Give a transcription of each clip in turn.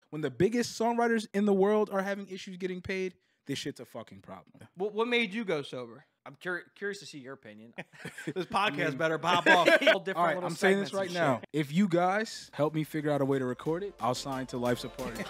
when the biggest songwriters in the world are having issues getting paid, this shit's a fucking problem. What made you go sober? I'm curious to see your opinion. This podcast better pop off. All different All right, little I'm saying this segments right and now. If you guys help me figure out a way to record it, I'll sign to Life's a Party.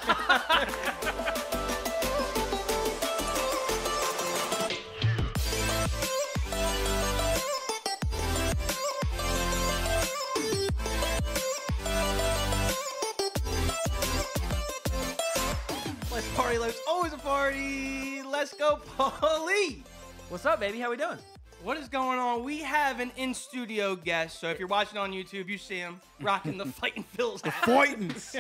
Let's party. Life's always a party. Let's go, Paulie. What's up, baby? How we doing? What is going on? We have an in-studio guest. So if you're watching on YouTube, you see him rocking the Fightin' Phil's hat. Fightins.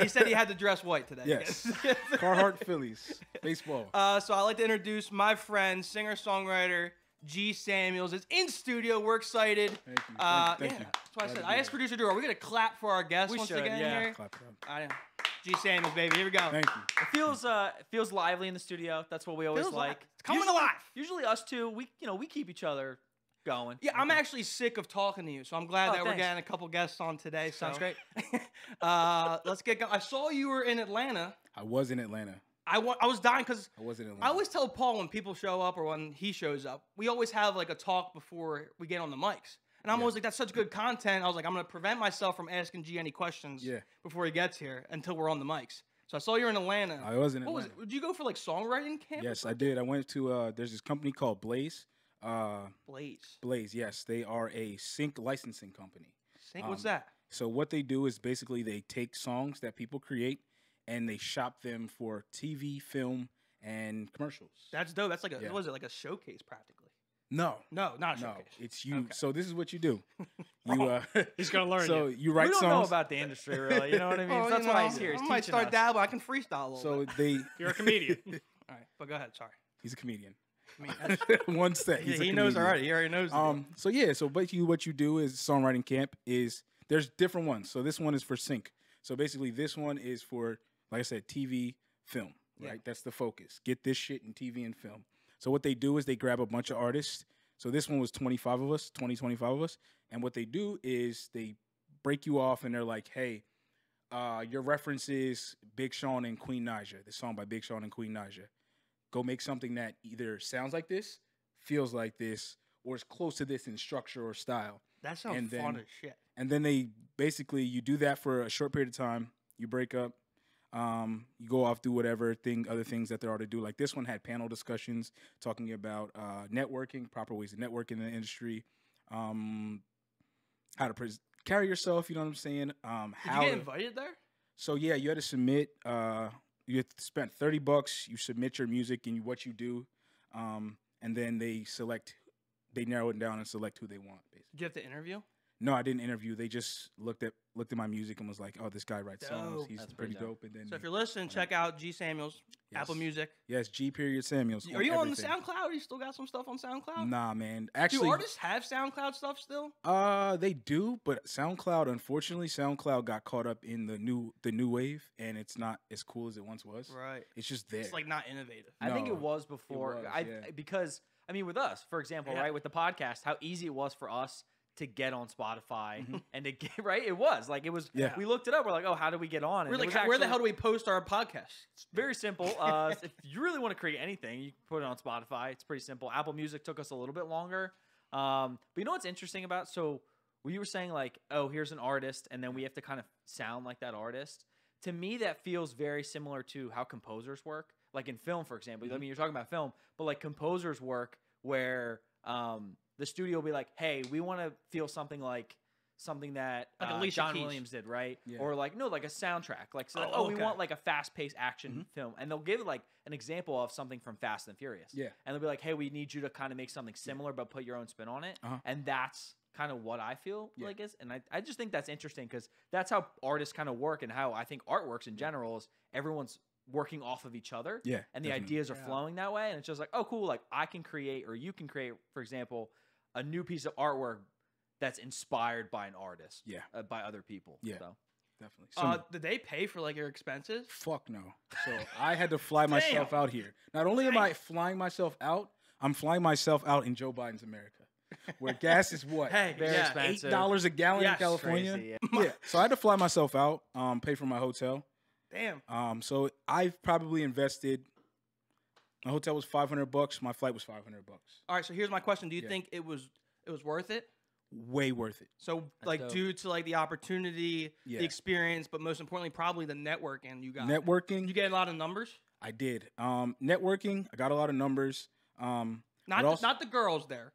He said he had to dress white today. Yes. Carhartt Phillies. Baseball. So I'd like to introduce my friend, singer-songwriter G. Samuels. Is in studio. We're excited. Thank you. Yeah, Thank you. that's what I said. I asked producer Drew, are we going to clap for our guest We once should, again yeah. here? Clap it up. G. Samuels, baby. Here we go. Thank you. It feels lively in the studio. That's what we always Feels like. like. It's coming Usually- alive. Usually us two, we keep each other going. Yeah, I'm actually sick of talking to you, so I'm glad that we're thanks. getting a couple guests on today. Sounds so. great. Let's get going. I saw you were in Atlanta. I was in Atlanta. I was dying because I was in Atlanta. I always tell Paul when people show up or when he shows up, we always have like a talk before we get on the mics. And I'm always like, that's such good content. I was like, I'm going to prevent myself from asking G any questions before he gets here until we're on the mics. So I saw you were in Atlanta. I was in What Atlanta. Did you go for like songwriting camp? Yes, I did. I went to, there's this company called Blaze. Blaze. Blaze, yes. They are a sync licensing company. What's that? So what they do is basically they take songs that people create and they shop them for TV, film, and commercials. That's dope. That's like a, Yeah. what was it, like a showcase practically? No. No, not a No, showcase. it's you. Okay. So this is what you do. You He's gonna learn. so you. you write We don't songs. know about the industry, really. You know what I mean? Oh, So that's you why know, he's here. He's I might teaching start us. dabbling. I can freestyle a little So bit. they You're a comedian. All right, but go ahead. Sorry. he's a comedian. I mean, that's- One set. he He's a knows comedian. already. He already knows. the deal. So yeah, so basically what you do is Songwriting Camp is there's different ones. So this one is for sync. So basically this one is for, like I said, TV, film, right? Yeah. That's the focus. Get this shit in TV and film. So what they do is they grab a bunch of artists. So this one was 25 of us, 25 of us. And what they do is they break you off and they're like, hey, your reference is Big Sean and Queen Naija, the song by Big Sean and Queen Naija. Go make something that either sounds like this, feels like this, or is close to this in structure or style. That sounds and fun then- as shit. And then they basically, you do that for a short period of time. You break up. You go off, do whatever other things that there are to do. Like this one had panel discussions talking about networking, proper ways to network in the industry, how to carry yourself. You know what I'm saying? Did you get invited there? So yeah, you had to submit. You had to spend $30. You submit your music and what you do, and then they narrow it down and select who they want. Basically. Did you have to interview? No, I didn't interview. They just looked at my music and was like, "Oh, this guy writes songs. Dope. He's That's pretty pretty dope. dope." And then So if you're listening, check out G. Samuels, Yes. Apple Music. yes, G. Samuels. Are you on the everything. SoundCloud? You still got some stuff on SoundCloud? Nah, man. Do Actually, artists have SoundCloud stuff still? they do, but SoundCloud, unfortunately, SoundCloud got caught up in the new wave, and it's not as cool as it once was. Right. It's just there. It's like not innovative. I think No, it was before. was, yeah. Because I mean, with us, for example, Yeah. right, with the podcast, how easy it was for us to get on Spotify and to get right. It was like it was. Yeah. We looked it up. We're like, oh, how do we get on? And We're it like, was where the actually hell do we post our podcast? Very simple. If you really want to create anything, you can put it on Spotify. It's pretty simple. Apple Music took us a little bit longer. But you know what's interesting about? So you were saying like, oh, here's an artist, and then we have to kind of sound like that artist. To me, that feels very similar to how composers work. Like in film, for example. I mean, you're talking about film, but like composers work where the studio will be like, hey, we want to feel something that Like Alicia John Keys. Williams did, right? Yeah. Or like, no, like a soundtrack. Like, so Oh, we okay. want like a fast-paced action film. And they'll give like an example of something from Fast and Furious. Yeah. And they'll be like, hey, we need you to kind of make something similar, but put your own spin on it. Uh-huh. And that's kind of what I feel Yeah. like is. And I just think that's interesting because that's how artists kind of work and how I think art works in general is everyone's working off of each other. Yeah, And the definitely. ideas are flowing that way. And it's just like, oh, cool. Like I can create or you can create, for example, a new piece of artwork that's inspired by an artist. Yeah. By other people. Yeah. So. Definitely. So, Did they pay for like your expenses? fuck no. So I had to fly myself out here. Not only am I flying myself out, I'm flying myself out in Joe Biden's America, where gas is what? Hey, Very yeah. expensive. $8 a gallon in Yes, California. crazy, Yeah. So I had to fly myself out, pay for my hotel. Damn. So I've probably invested. My hotel was $500. My flight was $500. All right. So here's my question: do you think it was worth it? Way worth it. So like due to like the opportunity, the experience, but most importantly, probably the networking you got. Networking. You get a lot of numbers. I did. Networking. I got a lot of numbers. Not the girls there.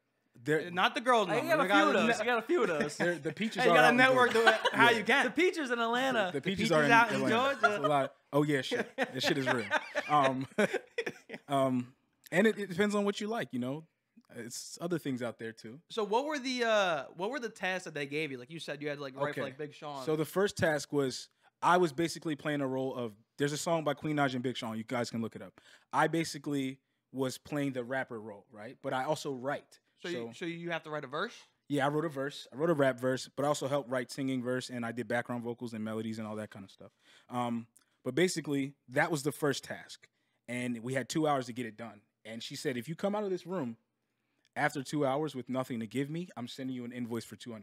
Not the girls. I got a few of those. I got a few of those. The peaches hey, are. You got to network how you can. The peaches in Atlanta. The peaches are out in Atlanta. Georgia. That's a lot. Oh yeah, shit. This shit is real. And it depends on what you like. You know, it's other things out there too. So what were the tasks that they gave you? Like you said, you had to like write for like Big Sean. So the first task was I was basically playing a role of. There's a song by Queen Naija and Big Sean. You guys can look it up. I basically was playing the rapper role, right? But I also write. So you have to write a verse? Yeah, I wrote a verse. I wrote a rap verse, but I also helped write singing verse, and I did background vocals and melodies and all that kind of stuff. But basically, that was the first task, and we had 2 hours to get it done. And she said, if you come out of this room after 2 hours with nothing to give me, I'm sending you an invoice for $200.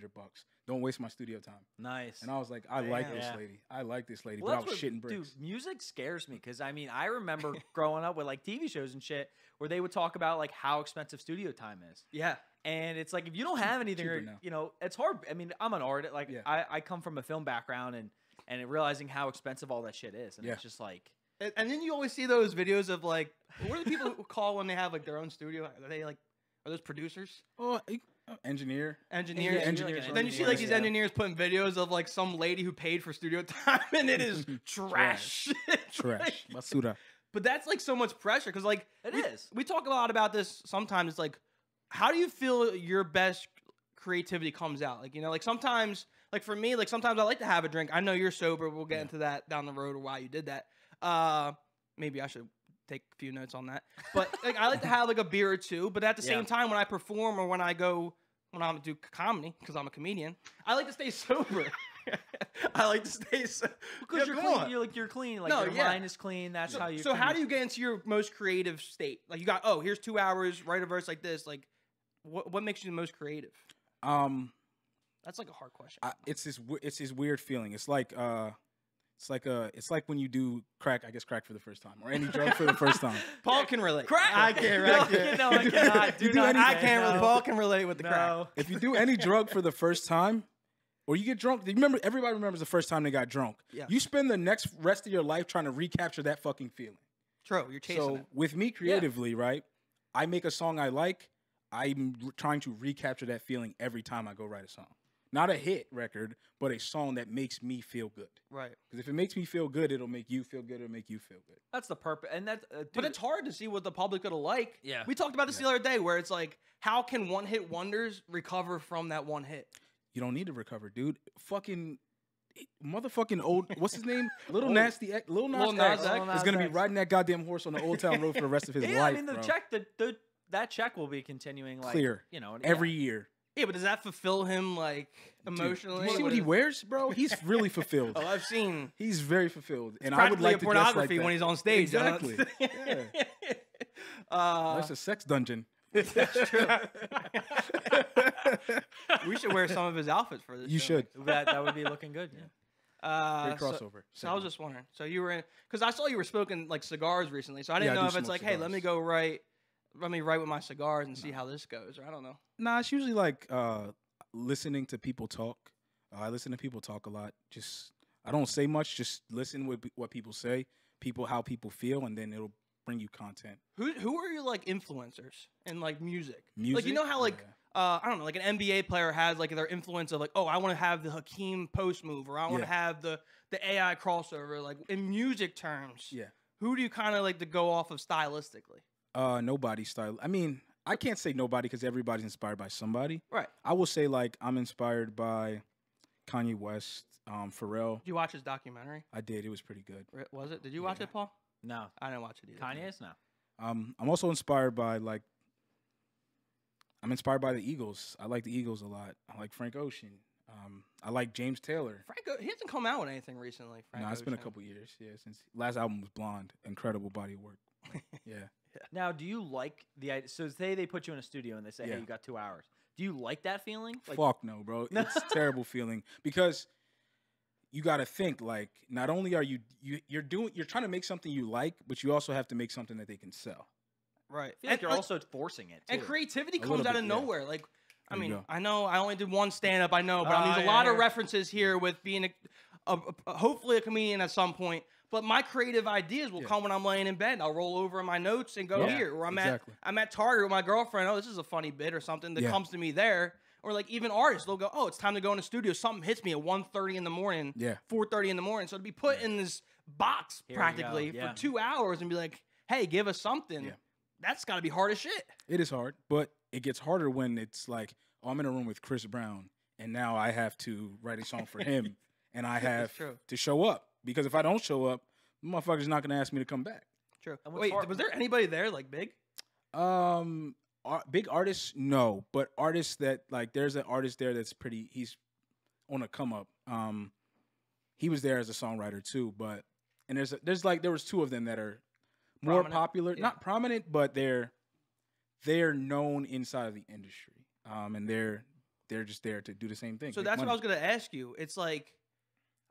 Don't waste my studio time. Nice. And I was like, I like this lady. I like this lady, but I was shitting bricks. Dude, music scares me because, I mean, I remember growing up with, like, TV shows and shit where they would talk about, like, how expensive studio time is. Yeah. And it's like, if you don't have anything, you know, it's hard. I mean, I'm an artist. Like, I come from a film background and realizing how expensive all that shit is. And it's just like... And then you always see those videos of, like, what do the people call when they have, like, their own studio? Are they, like, are those producers? Oh, engineers. Then you see like these engineers putting videos of like some lady who paid for studio time, and it is trash. Trash. Basura. But that's like so much pressure because like we talk a lot about this. Sometimes it's like, how do you feel your best creativity comes out? Like, you know, like sometimes, like for me, like sometimes I like to have a drink. I know you're sober. We'll get into that down the road or why you did that. Maybe I should take a few notes on that. But like I like to have like a beer or two, but at the same time when I perform or when I'm do comedy because I'm a comedian, I like to stay sober. I like to stay sober because you're clean. You're clean. Like your mind is clean. That's how you. So how do you get into your most creative state? Like you got here's 2 hours, write a verse like this. Like what makes you the most creative? That's like a hard question. It's this weird feeling. It's like when you do crack, I guess crack for the first time, or any drug for the first time. Paul can relate. Crack. I can't relate. No, I cannot. I can't relate. Paul can relate with the crack. If you do any drug for the first time, or you get drunk, remember everybody remembers the first time they got drunk. Yeah. You spend the next rest of your life trying to recapture that fucking feeling. True. You're chasing it. With me creatively, right? I make a song I like. I'm trying to recapture that feeling every time I go write a song. Not a hit record, but a song that makes me feel good. Right. Because if it makes me feel good, it'll make you feel good. It'll make you feel good. That's the purpose. And that, but it's hard to see what the public gonna like. Yeah. We talked about this the other day, where it's like, how can one hit wonders recover from that one hit? You don't need to recover, dude. Fucking motherfucking old. What's his name? Little Nasty. Lil Nas X is gonna be riding that goddamn horse on the Old Town Road for the rest of his life. I mean, bro. that check will be continuing like clear. You know, every year. Yeah, but does that fulfill him like emotionally? Dude, you see what he wears, bro? He's really fulfilled. Oh, I've seen. He's very fulfilled, and I would like to dress like that when he's on stage. Exactly. Yeah. That's a sex dungeon. That's true. We should wear some of his outfits for this. You should. That would be looking good. Yeah. Great crossover. So I was just wondering. So you were in because I saw you were smoking like cigars recently. So I didn't know if it's like, hey, let me write with my cigars and see how this goes. Or I don't know. Nah, it's usually like listening to people talk. I listen to people talk a lot. I don't say much. Just listen with what people say, how people feel, and then it'll bring you content. Who are your like influencers in like music? Music? Like you know how like I don't know, like an NBA player has like their influence of like, oh, I want to have the Hakeem post move, or I want to have the AI crossover. Like in music terms, who do you kind of like to go off of stylistically? Nobody style. I mean, I can't say nobody because everybody's inspired by somebody. Right. I will say like I'm inspired by Kanye West, Pharrell. Did you watch his documentary? I did. It was pretty good. Was it? Did you watch it, Paul? No, I didn't watch it either. Kanye's no. I'm also inspired by I'm inspired by the Eagles. I like the Eagles a lot. I like Frank Ocean. I like James Taylor. He hasn't come out with anything recently. No, it's been a couple years. Yeah, since last album was Blonde. Incredible body of work. Yeah. Now, do you like the idea? So say they put you in a studio and they say, hey, you got 2 hours. Do you like that feeling? Fuck no, bro. It's a terrible feeling because you got to think like not only are you're trying to make something you like, but you also have to make something that they can sell. Right. I feel like you're also forcing it, too. And creativity comes out of nowhere. Like, I mean, go. I know I only did one stand-up, I know, but I mean, there's a lot of references here with being hopefully a comedian at some point. But my creative ideas will come when I'm laying in bed. I'll roll over in my notes and go here. Or I'm at Target with my girlfriend. Oh, this is a funny bit or something that comes to me there. Or like even artists, they'll go, oh, it's time to go in the studio. Something hits me at 1:30 in the morning, 4:30 in the morning. So to be put in this box practically for 2 hours and be like, hey, give us something. Yeah. That's got to be hard as shit. It is hard, but it gets harder when it's like, oh, I'm in a room with Chris Brown, and now I have to write a song for him, and I have to show up. Because if I don't show up, the motherfucker's not going to ask me to come back. True. Wait, was there anybody there, like, big? Big artists, no. But artists that, like, there's an artist there that's he's on a come up. He was there as a songwriter, too. But, and there was two of them that are more popular. Yeah. Not prominent, but they're known inside of the industry. And they're just there to do the same thing. So that's what I was going to ask you. It's like,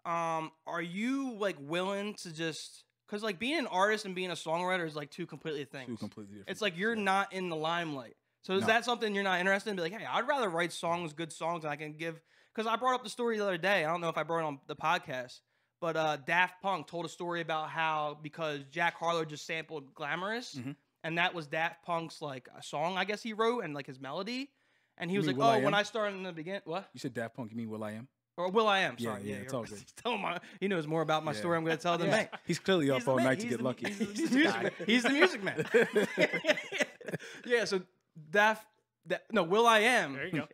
are you like willing to just, because like being an artist and being a songwriter is like two completely things. Two completely different. It's like you're not in the limelight. So is that something you're not interested in? Be like, hey, I'd rather write songs, good songs, and I can give. Because I brought up the story the other day. I don't know if I brought it on the podcast, but Daft Punk told a story about how because Jack Harlow just sampled "Glamorous," and that was Daft Punk's like a song, I guess he wrote, and like his melody. And he was like, oh, when I started in the beginning, what? You said Daft Punk, you mean Will.i.am? Or Will.i.am, sorry. Yeah, it's all good. He knows more about my story I'm going to tell than me. He's clearly up all night to get lucky. He's the music man. Yeah, so Will.i.am, there you go.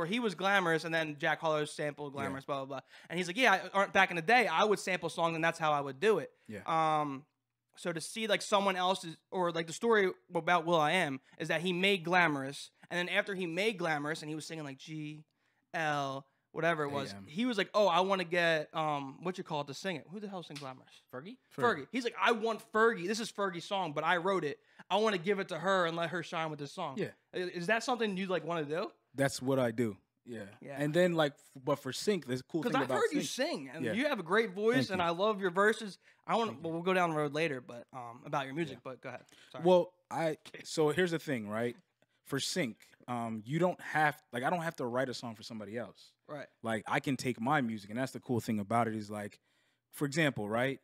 He was Glamorous, and then Jack Harlow sampled Glamorous, blah, blah, blah. And he's like, yeah, back in the day, I would sample songs, and that's how I would do it. Yeah. So to see like someone else's, or like the story about Will.i.am is that he made Glamorous, and then after he made Glamorous, and he was singing like G-L, whatever it was, he was like, oh, I want to get, what you call it, to sing it. Who the hell sings Glamorous? Fergie. He's like, I want Fergie. This is Fergie's song, but I wrote it. I want to give it to her and let her shine with this song. Yeah. Is that something you like want to do? That's what I do. Yeah. And then like, but for sync, there's a cool thing about because I've heard you sing, and you have a great voice, and I love your verses. We'll go down the road later, but about your music. But go ahead. Sorry. Well, so here's the thing, right? For sync, you don't have I don't have to write a song for somebody else. Right. Like I can take my music, and that's the cool thing about it is like, for example, right?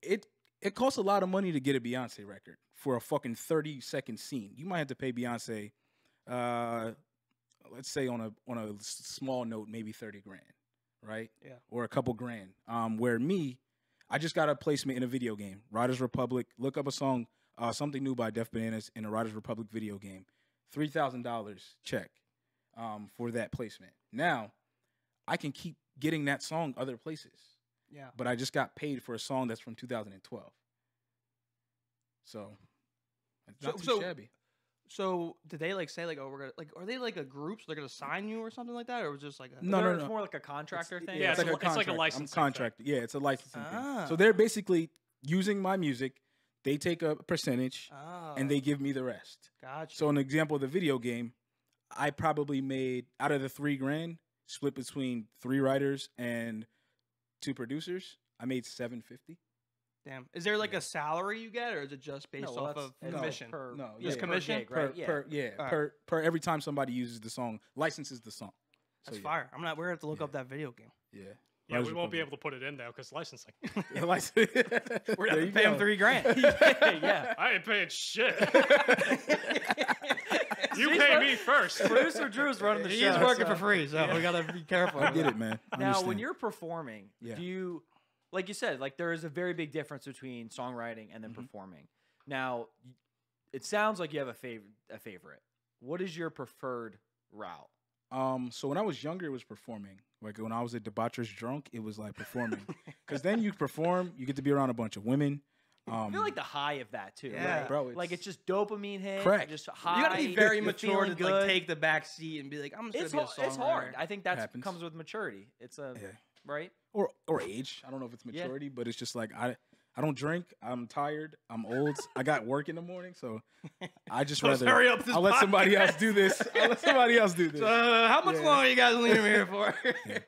It costs a lot of money to get a Beyonce record for a fucking 30-second scene. You might have to pay Beyonce, let's say on a small note, maybe $30,000, right? Yeah. Or a couple grand. Where I just got a placement in a video game, Riders Republic. Look up a song, Something New by Def Bananas in a Riders Republic video game. $3,000 check for that placement. Now, I can keep getting that song other places. Yeah. But I just got paid for a song that's from 2012. So, it's not too shabby. So did they like say like, oh, we're gonna like, are they like a group? So they're gonna sign you or something like that, or was it just like a no. It's more like a contractor thing. Yeah, it's like a licensing. I'm contracted. Yeah, it's a licensing thing. So they're basically using my music. They take a percentage and they give me the rest. Gotcha. So an example of the video game, I probably made out of the $3,000 split between 3 writers and 2 producers. I made $750. Damn. Is there like a salary you get, or is it just based off of commission? Just commission? Per gig, right? Per every time somebody uses the song, licenses the song. That's fire. We're gonna have to look up that video game. Yeah. Yeah, we won't be able to put it in though because licensing. We're gonna have to pay him $3,000. Yeah. I ain't paying shit. You pay me first. Producer Drew's running the show. He's working for free, so we gotta be careful. I get it, man. Now, when you're performing, do you, like you said, like there is a very big difference between songwriting and then performing. Now, it sounds like you have a favorite. What is your preferred route? So when I was younger, it was performing. Like when I was a debaucherous drunk, it was like performing. Because then you perform, you get to be around a bunch of women. I feel like the high of that too, yeah, right? Bro, like it's just dopamine hit. Correct. Just high. You gotta be very mature to like take the back seat and be like, I'm just gonna be a songwriter. It's hard. I think that comes with maturity. It's right? Or age. I don't know if it's maturity, but it's just like I don't drink. I'm tired. I'm old. I got work in the morning, so I just rather hurry up. I'll let somebody else do this. So, how much longer are you guys leaving me here for?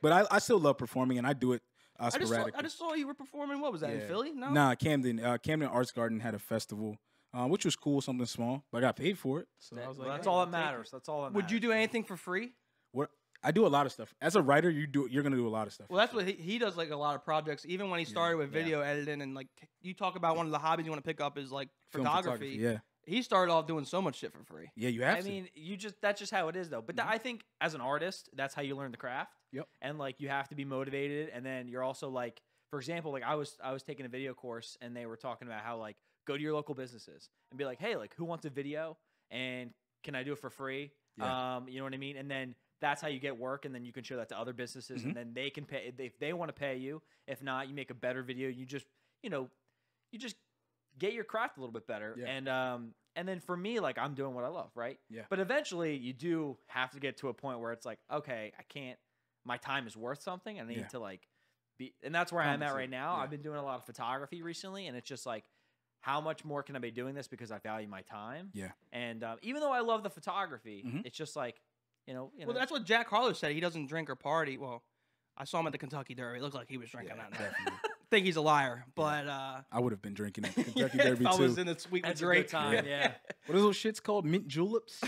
But I still love performing, and I do it sporadically. I just saw you were performing. What was that in Philly? No, Nah, Camden. Camden Arts Garden had a festival, which was cool, something small, but I got paid for it. So I was like, that's all that matters. That's all that matters. Would you do anything for free? What? I do a lot of stuff. As a writer, you're gonna do a lot of stuff. Well, that's what he does. Like a lot of projects. Even when he started with video editing, and like you talk about one of the hobbies you want to pick up is like photography. Yeah. He started off doing so much shit for free. Yeah, you have to. I mean, that's just how it is, though. But I think as an artist, that's how you learn the craft. Yep. And like you have to be motivated, and then you're also like, for example, like I was taking a video course, and they were talking about how like go to your local businesses and be like, hey, like who wants a video, and can I do it for free? Yeah. You know what I mean? And then that's how you get work, and then you can show that to other businesses, and then they can pay if they want to pay you. If not, you make a better video. You just get your craft a little bit better, and then for me, like I'm doing what I love, right? Yeah. But eventually, you do have to get to a point where it's like, okay, I can't. My time is worth something, and I need to like be, and that's where I'm at right now. Yeah. I've been doing a lot of photography recently, and it's just like, how much more can I be doing this because I value my time? Yeah. And even though I love the photography, it's just like, you know. Well, that's what Jack Harlow said. He doesn't drink or party. Well, I saw him at the Kentucky Derby. It looks like he was drinking that night. I think he's a liar, but I would have been drinking at the Kentucky Derby too. I was in the suite with Drake. Time, yeah. What are those shits called? Mint juleps?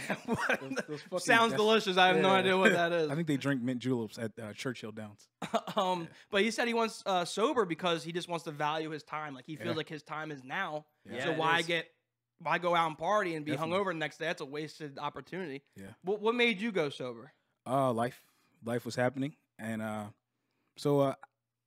those Sounds delicious. I have no idea what that is. I think they drink mint juleps at Churchill Downs. But he said he wants sober because he just wants to value his time. Like he feels like his time is now. Yeah. So why go out and party and be hungover the next day? That's a wasted opportunity. Yeah. What made you go sober? Life was happening, and so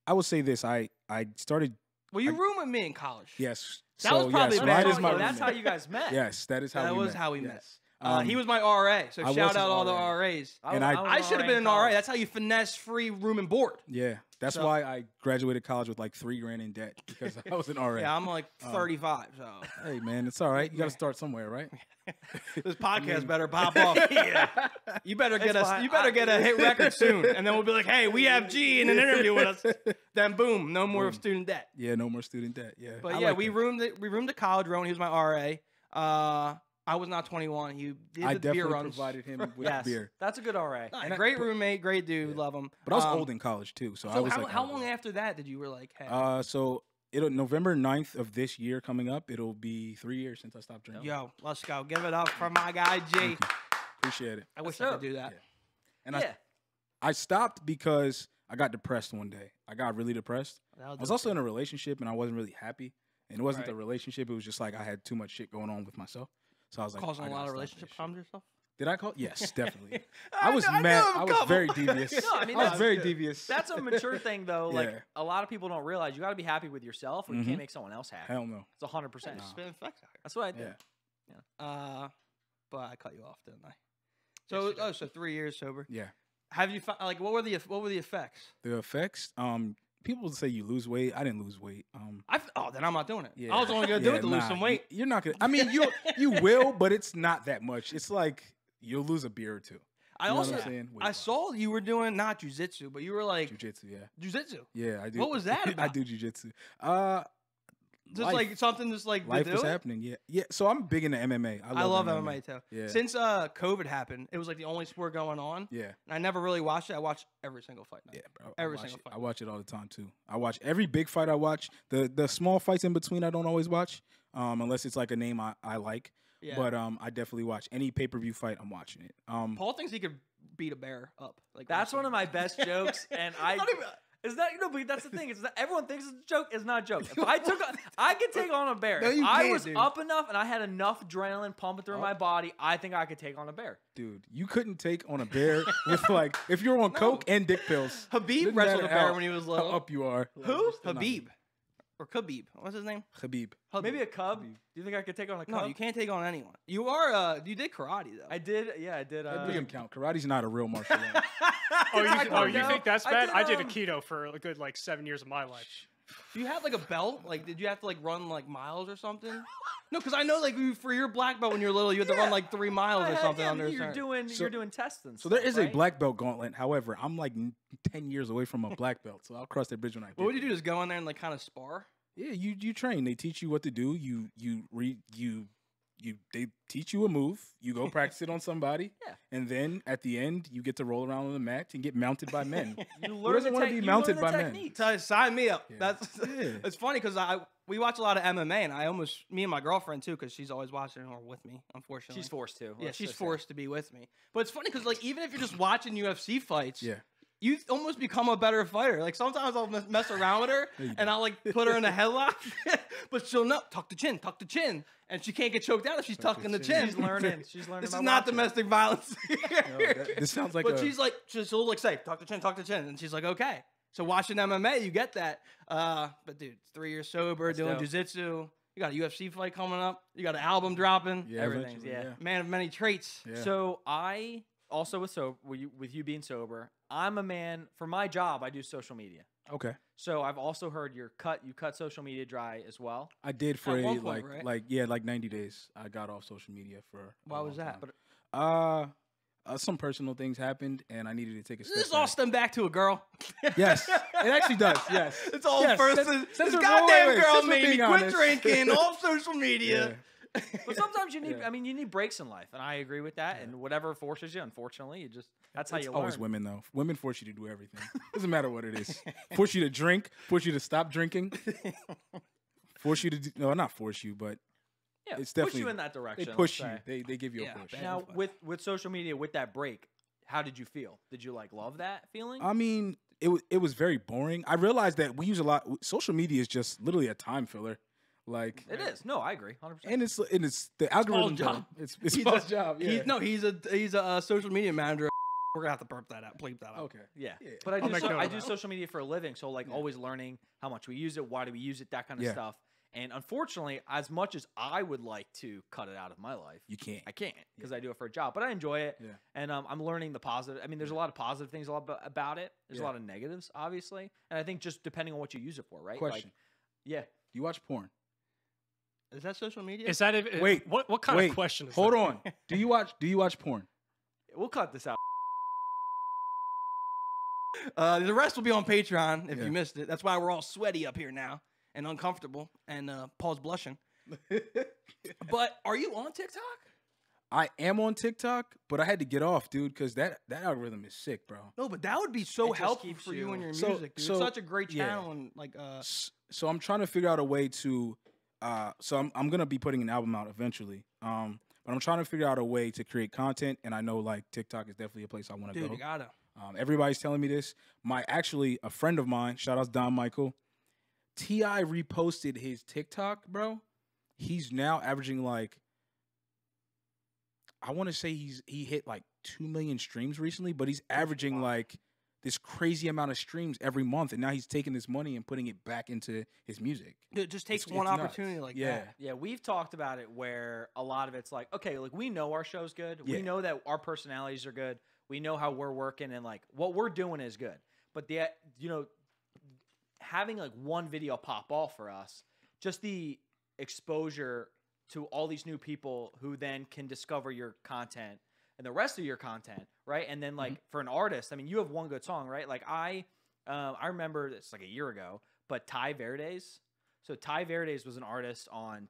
I would say this. I started. Well, you roomed with me in college. Yes. That was probably that's how you guys met. Yes, that is how that we met. That was how we met. Yes. He was my RA, so shout out all the RA. RAs. And I should have been an RA. That's how you finesse free room and board. Yeah, that's why I graduated college with like $3,000 in debt because I was an RA. Yeah, I'm like 35. So hey, man, it's all right. You got to start somewhere, right? This podcast better pop off. Yeah. You better get us. You better get a hit record soon, and then we'll be like, "Hey, we have G in an interview with us." Then boom, no more student debt. Yeah, no more student debt. Yeah, but we roomed at college. Rowan, he was my RA. I was not 21. He did the beer runs. Provided him with beer. That's a good RA. Great roommate, great dude, love him. But I was old in college too, so I was how long after that did you were like, hey? So it'll November 9th of this year coming up. It'll be 3 years since I stopped drinking. Yo, let's go. Give it up for my guy G. Appreciate it. I wish I could do that. Yeah. And I stopped because I got depressed one day. I got really depressed. I was also in a relationship and I wasn't really happy. And it wasn't the relationship. It was just like I had too much shit going on with myself. So I was like, causing a lot of relationship problems yourself. Did I call? Yes, definitely. I was mad. I was very devious. No, I mean, I was very devious. That's a mature thing, though. Like a lot of people don't realize, you got to be happy with yourself, or you can't make someone else happy. Hell no. It's 100%. That's what I did. Yeah. But I cut you off, didn't I? So 3 years sober. Yeah. Have you like what were the effects? The effects. People say you lose weight. I didn't lose weight. Then I'm not doing it. Yeah. I was only gonna do it to lose some weight. You're not gonna. I mean, you will, but it's not that much. It's like you'll lose a beer or two. I saw you were doing not jiu-jitsu, but you were like jiu-jitsu. Yeah. Jiu-jitsu. Yeah, I do. What was that about? I do jiu-jitsu. Just life. Like something just like life was happening. Yeah, yeah. So I'm big into MMA. I love MMA too. Yeah. Since COVID happened, it was like the only sport going on. Yeah. And I never really watched it. I watched every single fight night. Yeah, bro. Every single fight. I watch it all the time too. I watch every big fight. I watch the small fights in between. I don't always watch, unless it's like a name I like. Yeah. But I definitely watch any pay-per-view fight. I'm watching it. Paul thinks he could beat a bear up. Like that's one of my best jokes, and Is that but that's the thing. It's that everyone thinks it's a joke. It's not a joke. If I could take on a bear. No, if I was up enough and I had enough adrenaline pumping through my body, I think I could take on a bear. Dude, you couldn't take on a bear with like if you're on coke and dick pills. Habib wrestled a bear when he was little. How up you are. Who? Habib. Or Khabib. What's his name? Habib. Maybe a cub. Habib. Do you think I could take on a cub? No, you can't take on anyone. You are. You did karate though. I did. Yeah, I did. That doesn't count. Karate's not a real martial art. You think that's bad? I did Aikido for a good 7 years of my life. Do you have like a belt? Like, did you have to like run like miles or something? No, because I know like for your black belt when you're little, you had to run like 3 miles or something. You're doing tests and stuff. So there is a black belt gauntlet. However, I'm like 10 years away from a black belt, so I'll cross that bridge when I get. What would you do? Just go in there and like kind of spar? Yeah, you train. They teach you what to do. You they teach you a move. You go practice it on somebody. Yeah. And then at the end, you get to roll around on the mat and get mounted by men. You Who learn doesn't want to be mounted by men? Sign me up. Yeah. That's it's funny because we watch a lot of MMA, and me and my girlfriend too, because she's always watching or with me. Unfortunately, She's forced to. Yeah, she's forced to be with me. But it's funny because like even if you're just watching UFC fights, Yeah. you almost become a better fighter. Like sometimes I'll mess around with her and I'll like put her in a headlock, but she'll not tuck the chin, and she can't get choked out if she's tucking the chin. She's learning. She's learning. This is not domestic violence. This sounds like. But she'll like say tuck the chin, and she's like okay. So watching MMA, you get that. But dude, 3 years sober, doing jiu-jitsu. You got a UFC fight coming up. You got an album dropping. Yeah, everything's Man of many traits. Yeah. So I also with you being sober, I'm a man. For my job, I do social media. Okay. So I've also heard you cut social media dry as well. I did for At a one point, right? like 90 days. I got off social media for. Why was that? Some personal things happened, and I needed to take a step. Does this all stem back to a girl? Yes, it actually does. Yes, It's all Yes, first. since This we're goddamn going- girl since we're made me being quit honest. drinking off social media. Yeah. But sometimes you need. Yeah. I mean, you need breaks in life, and I agree with that. And whatever forces you, unfortunately, that's how It's you always learn. women though. Women force you to do everything. Doesn't matter what it is. Force you to drink. Force you to stop drinking. Force you to not force you, but Yeah, it's push definitely you in that direction. they push you. let's say. They give you Yeah, a push. bad Now advice. with social media, with that break, how did you feel? Did you like love that feeling? I mean, it was very boring. I realized that we use a lot. Social media is just literally a time filler. Like It is. No, I agree, 100%. and it's the algorithm job. It's He's Paul's a- job. Yeah. He's a social media manager. We're gonna have to burp that out, bleep that out. Okay. Yeah. Yeah. But I I'll do, make note I of do that. social media for a living, so like always learning how much we use it, why do we use it, that kind of Yeah. stuff. And unfortunately, as much as I would like to cut it out of my life, You can't. I can't because I do it for a job. But I enjoy it, Yeah. and I'm learning the positive. I mean, there's a lot of positive things about it. There's a Yeah. lot of negatives, obviously, and I think just depending on what you use it for, right? Question. Like, yeah. You watch porn? Is that social media? Is that Wait, What kind wait, of question is Hold that? on. Do you watch porn? We'll cut this out. The rest will be on Patreon if Yeah. you missed it. That's why we're all sweaty up here now and uncomfortable, and Paul's blushing. But are you on TikTok? I am on TikTok, but I had to get off, dude, because that algorithm is sick, bro. No, but that would be so It just helpful keeps for you and your So- music. Dude. so, It's such a great yeah. channel and like So I'm trying to figure out a way to. So I'm gonna be putting an album out eventually. But I'm trying to figure out a way to create content, and I know like TikTok is definitely a place I want to dude, go. you gotta. Everybody's telling me this. A friend of mine, shout out to Don Michael, T.I. reposted his TikTok, bro. He's now averaging like, I want to say he hit like 2 million streams recently, but he's averaging like this crazy amount of streams every month, and now he's taking this money and putting it back into his music. Dude, it just takes It's one nuts. opportunity like Yeah. that. Yeah, we've talked about it where a lot of it's like, okay, like we know our show's good. Yeah. We know that our personalities are good. We know how we're working and like what we're doing is good. But having like one video pop off for us, just the exposure to all these new people who then can discover your content and the rest of your content, right? And then like for an artist, I mean, you have one good song, right? Like I remember this like a year ago, but Ty Verdes. So Ty Verdes was an artist on,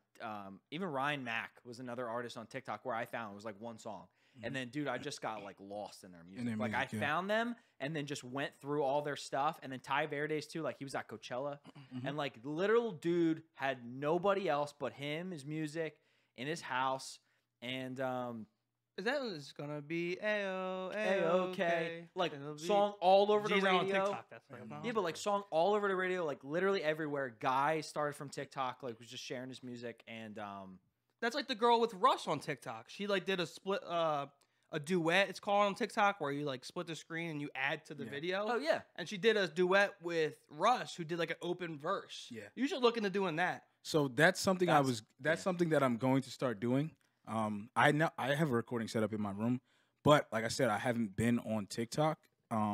even Ryan Mack was another artist on TikTok where I found it was like one song. And then, dude, I just got like lost in their music. Like I found them and then just went through all their stuff. And then Ty Verdes too, like he was at Coachella. And like literal dude had nobody else but him, his music, in his house. And Is that it's gonna be A-OK. Like It'll be- song all over the G's radio. on TikTok. That's what I'm Yeah, on. but like song all over the radio, like literally everywhere. Guy started from TikTok, like was just sharing his music, and That's like the girl with Russ on TikTok. She like did a split, a duet. It's called on TikTok where you like split the screen and you add to the video. oh yeah, And she did a duet with Russ, who did like an open verse. Yeah. You should look into doing that. So that's something That's- something that I'm going to start doing. I have a recording set up in my room, but like I said, I haven't been on TikTok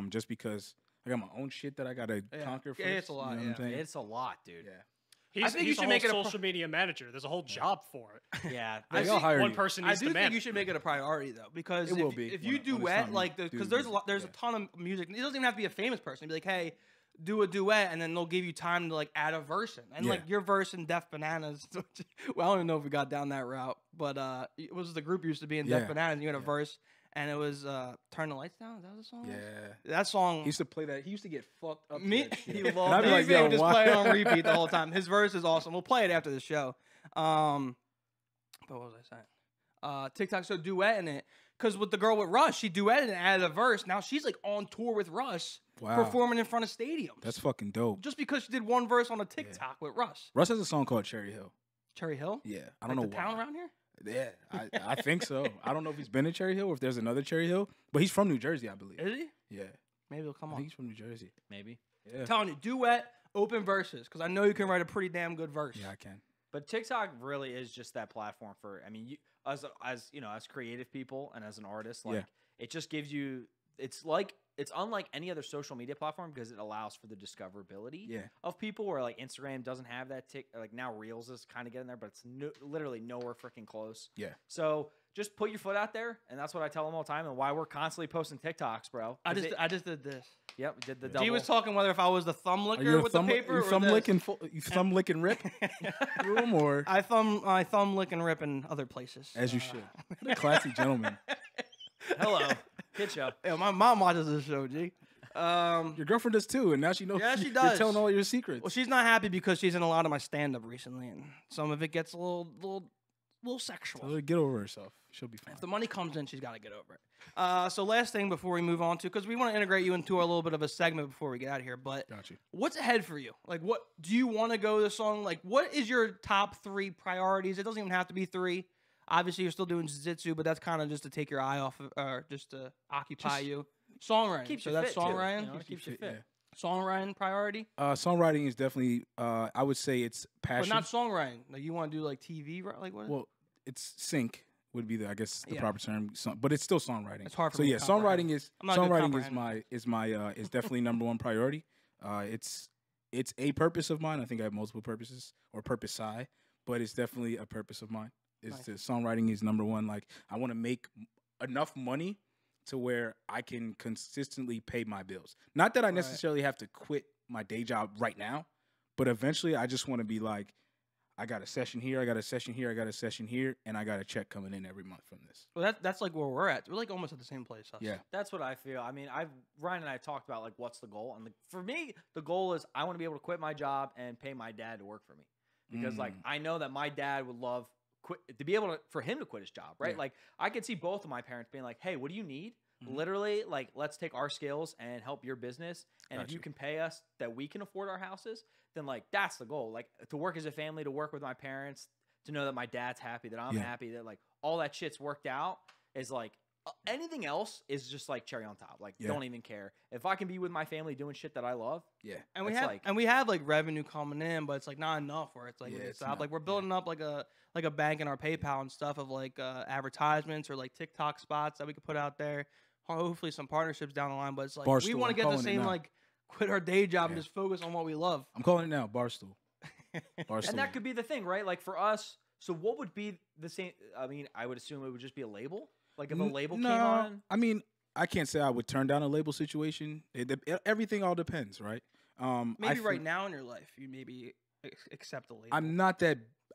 just because I got my own shit that I gotta conquer first. Yeah, it's a lot, You know what I'm saying? it's a lot, dude. Yeah. He's, think you he's should a whole make it a social media manager. There's a whole job for it. Yeah, They there's- all hire One you. person I needs do to think manage. you should make it a priority though, because It will be if you when it's duet time like to do because music. there's a Yeah. ton of music. It doesn't even have to be a famous person. Be like, hey, do a duet, and then they'll give you time to like add a verse in. And like your verse in Deaf Bananas, well, I don't even know if we got down that route, but it was the group used to be in Deaf Bananas. And you had a verse, and it was Turn the Lights Down. Is that what the song was? Yeah. That song. He used to play that. He used to get fucked up. Me, he loved I'd be like, he yo, would just why? play it on repeat the whole time. His verse is awesome. We'll play it after the show. But what was I saying? TikTok, so duet in it. Because with the girl with Russ, she duetted and added a verse. Now she's like on tour with Russ, performing in front of stadiums. That's fucking dope. Just because she did one verse on a TikTok with Russ. Russ has a song called Cherry Hill. Cherry Hill? Yeah. I don't know the why. town around here? Yeah, I think so. I don't know if he's been in Cherry Hill or if there's another Cherry Hill, but he's from New Jersey, I believe. Is he? Yeah. Maybe he'll come I on. think he's from New Jersey. Maybe. Yeah. I'm telling you, duet, open verses, because I know you can write a pretty damn good verse. Yeah, I can. But TikTok really is just that platform for. I mean, you, as you know, as creative people and as an artist, like it just gives you. It's unlike any other social media platform because it allows for the discoverability of people. Where like Instagram doesn't have that like now Reels is kind of getting there, but it's literally nowhere freaking close. Yeah. So just put your foot out there, and that's what I tell them all the time, and why we're constantly posting TikToks, bro. I just did this. Yep, did the double. He was talking whether if I was the thumb licker with the paper or thumb this. licking, you thumb lick and rip room or I thumb lick and rip in other places. as you should. What a classy gentleman. Hello, kid show. Yeah, my mom watches this show, G. Your girlfriend does too, and now she knows. Yeah, she You're does. telling all your secrets. Well, she's not happy because she's in a lot of my stand-up recently, and some of it gets a little sexual. Tell her to get over herself. She'll be fine. If the money comes in, she's got to get over it. So last thing before we move on to, because we want to integrate you into a little bit of a segment before we get out of here, but Got you. what's ahead for you? Like, what do you want to go the song? Like, what is your top 3 priorities? It doesn't even have to be 3. Obviously, you're still doing jiu-jitsu, but that's kind of just to take your eye off, or just to occupy you. Songwriting. Keeps so you that's fit, songwriting. too. You know, it keeps you fit. Yeah. Songwriting priority, Songwriting is definitely. I would say it's passion. but not songwriting. Like, you want to do like TV, like what? Well, it's sync would be the the proper term, but it's still songwriting. It's hard for so me yeah, to comprehend. songwriting is definitely number one priority. It's a purpose of mine. I think I have multiple purposes or purpose I, but it's definitely a purpose of mine. Songwriting is number one. Like I want to make enough money to where I can consistently pay my bills. Not that I necessarily have to quit my day job right now, but eventually I just want to be like, I got a session here, I got a session here, I got a session here, and I got a check coming in every month from this. Well, that's like where we're at. We're like almost at the same place. Us. Yeah. That's what I feel. I mean, Ryan and I talked about like what's the goal, and for me, the goal is I want to be able to quit my job and pay my dad to work for me, because like I know that my dad would love to be able to for him to quit his job, right? Yeah. Like I could see both of my parents being like, "Hey, what do you need?" Literally, like, let's take our skills and help your business. And if you can pay us that we can afford our houses, then like that's the goal. Like to work as a family, to work with my parents, to know that my dad's happy, that I'm happy, that like all that shit's worked out is like anything else is just like cherry on top. Like don't even care. If I can be with my family doing shit that I love, and we have like revenue coming in, but it's like not enough. Where it's like like we're building up like a bank in our PayPal and stuff of like advertisements or like TikTok spots that we could put out there. Hopefully some partnerships down the line, but it's like we want to get the same like quit our day job and just focus on what we love. I'm calling it now, Barstool. Barstool. And that could be the thing, right? Like for us, so what would be the same? I mean, I would assume it would just be a label. Like if a label came on. I mean, I can't say I would turn down a label situation. Everything all depends, right? Maybe right now in your life, you maybe accept a label.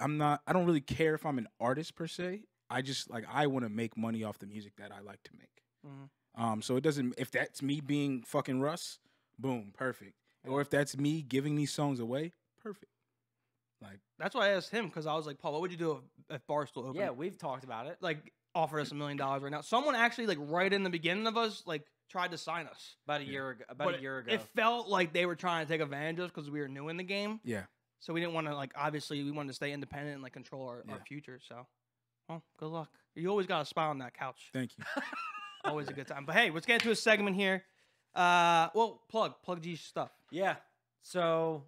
I don't really care if I'm an artist per se. I want to make money off the music that I like to make. So it doesn't, if that's me being fucking Russ, boom, perfect. Or if that's me giving these songs away, perfect. Like that's why I asked him, because I was like, Paul, what would you do if Barstool opened? Yeah, we've talked about it. Like offered us $1 million right now. Someone actually like right in the beginning of us like tried to sign us about a year ago. It felt like they were trying to take advantage of us because we were new in the game. Yeah. So we didn't want to like, obviously we wanted to stay independent and like control our future. So, well, good luck. You always got a spot on that couch. Thank you. Always a good time. But hey, let's get into a segment here. Well, plug G's stuff. Yeah. So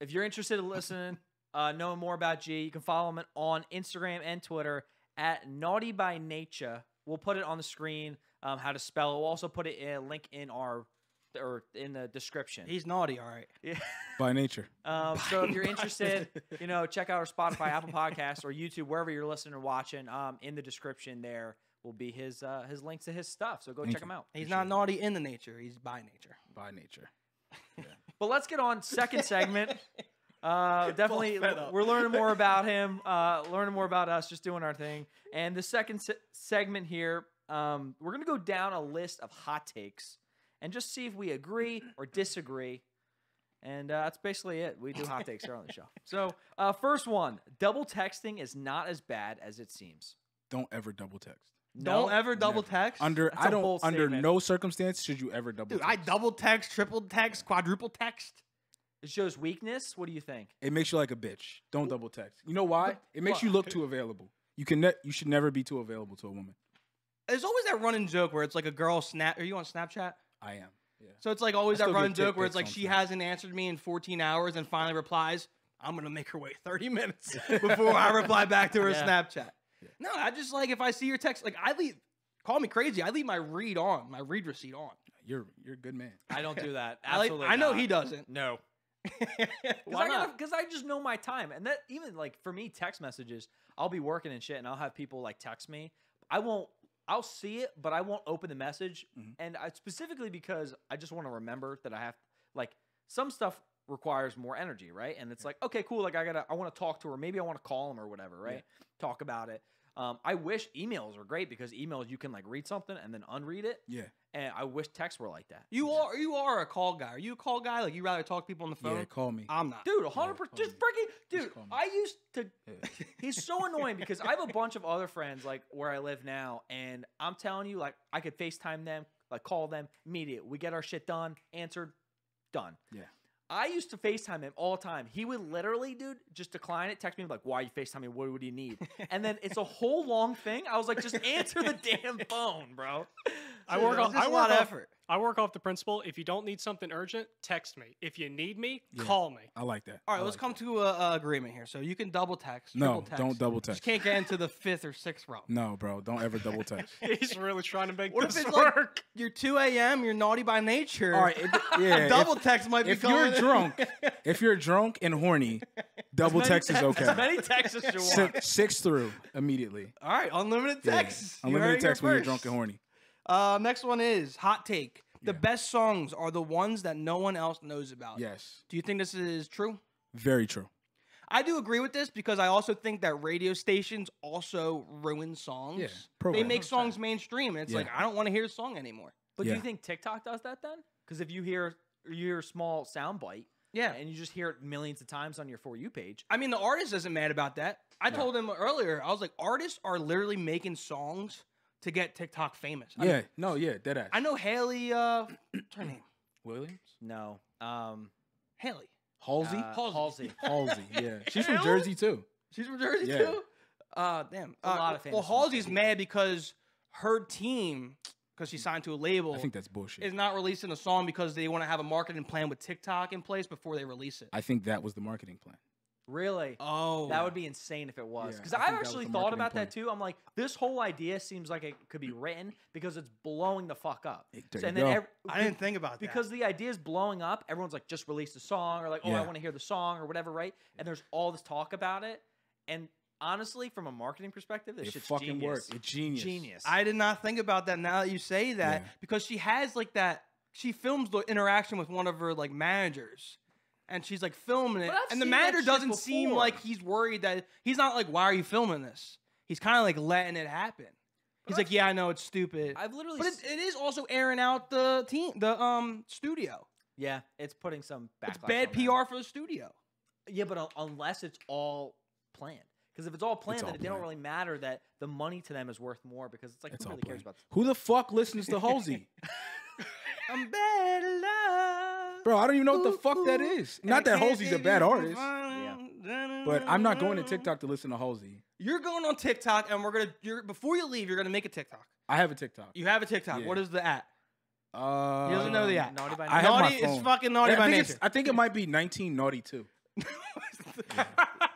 if you're interested in listening, knowing more about G, you can follow him on Instagram and Twitter at Naughty by Nature. We'll put it on the screen, how to spell it. We'll also put it in a link in in the description. He's naughty, all right. Yeah. By nature. So if you're interested, check out our Spotify, Apple Podcasts, or YouTube, wherever you're listening or watching. In the description there will be his links to his stuff. So go check him out. He's not naughty in the nature. He's by nature. By nature. Yeah. But let's get on second segment. Definitely, we're learning more about him, learning more about us, just doing our thing. And the second segment here, we're going to go down a list of hot takes and just see if we agree or disagree. And that's basically it. We do hot takes here on the show. So first one, double texting is not as bad as it seems. Don't ever double text. Don't ever double text. Under no circumstance should you ever double text. I double text, triple text, quadruple text. It shows weakness. What do you think? It makes you like a bitch. Don't double text. You know why? It makes you look too available. You should never be too available to a woman. There's always that running joke where it's like a girl snap. Are you on Snapchat? I am. Yeah. So it's like always that running joke where it's like she hasn't answered me in 14 hours and finally replies. I'm gonna make her wait 30 minutes before I reply back to her Snapchat. Yeah. No, I just like if I see your text, like call me crazy. I leave my read receipt on. You're a good man. I don't do that. Absolutely. I know he doesn't. No. Because I just know my time, and that even like for me, text messages. I'll be working and shit, and I'll have people like text me. I'll see it, but I won't open the message, and specifically because I just want to remember that I have like some stuff requires more energy, right? And it's like, okay, cool. Like I want to talk to her. Maybe I want to call him or whatever, right? Yeah. Talk about it. I wish emails were great because emails you can like read something and then unread it. Yeah. And I wish texts were like that. You are a call guy. Are you a call guy? Like you rather talk to people on the phone? Yeah, call me. I'm not. Dude, 100%. Just freaking dude. I used to. He's so annoying because I have a bunch of other friends like where I live now, and I'm telling you, like I could FaceTime them, like call them immediate. We get our shit done, answered, done. Yeah. I used to FaceTime him all the time. He would literally, dude, just decline it, text me like, why are you FaceTiming? What do you need? And then it's a whole long thing. I was like, just answer the damn phone, bro. I work off the principle, if you don't need something urgent, text me. If you need me, call me. I like that. All right, let's come to an agreement here. So you can double text, triple text. Don't double text. You just can't get into the 5th or 6th row. No, bro, don't ever double text. He's really trying to make what this if it's work. Like you're 2 a.m., you're naughty by nature. All right, double text might be going. If you're drunk and horny, double text is okay. As many texts as you want. 6 through immediately. All right, unlimited text. Yeah. Unlimited text when you're drunk and horny. Next one is hot take. The best songs are the ones that no one else knows about. Yes. Do you think this is true? Very true. I do agree with this because I also think that radio stations also ruin songs. Yeah, they make songs mainstream, and it's like, I don't want to hear the song anymore. But do you think TikTok does that then? Because if you hear a small sound bite, and you just hear it millions of times on your For You page. I mean, the artist isn't mad about that. I told him earlier, I was like, artists are literally making songs to get TikTok famous. Dead ass. I know Haley, what's her name? Williams? No. Haley. Halsey? Halsey. Halsey, yeah. She's from Jersey, too. She's from Jersey, too? Damn. A lot of famous Halsey's mad because her team, because she signed to a label. I think that's bullshit. Is not releasing a song because they want to have a marketing plan with TikTok in place before they release it. I think that was the marketing plan. Really? Oh. That would be insane if it was. Because I actually thought about that too. I'm like, this whole idea seems like it could be written because it's blowing the fuck up. I didn't think about that. Because the idea is blowing up. Everyone's like, just release the song, or like, I want to hear the song, or whatever, right? And there's all this talk about it. And honestly, from a marketing perspective, this shit's fucking genius. It's genius. Genius. I did not think about that now that you say that because she has like that. She films the interaction with one of her like managers. And she's like filming it, and the manager doesn't seem like he's worried that he's not like, why are you filming this? He's kind of like letting it happen. He's like, yeah, I know it's stupid. I've literally, but it is also airing out the studio. Yeah, it's putting some backlash. It's bad PR for the studio. Yeah, but unless it's all planned, because if it's all planned, then it don't really matter that the money to them is worth more because it's like who really cares about this? Who the fuck listens to Halsey? I'm bad at love. Bro, I don't even know what the fuck that is. Not that Halsey's a bad artist. But I'm not going to TikTok to listen to Halsey. You're going on TikTok, and before you leave, you're gonna make a TikTok. I have a TikTok. You have a TikTok. What is the at? He doesn't know the at. Naughty by I have my phone. It's fucking naughty by nature. I think it might be 1992.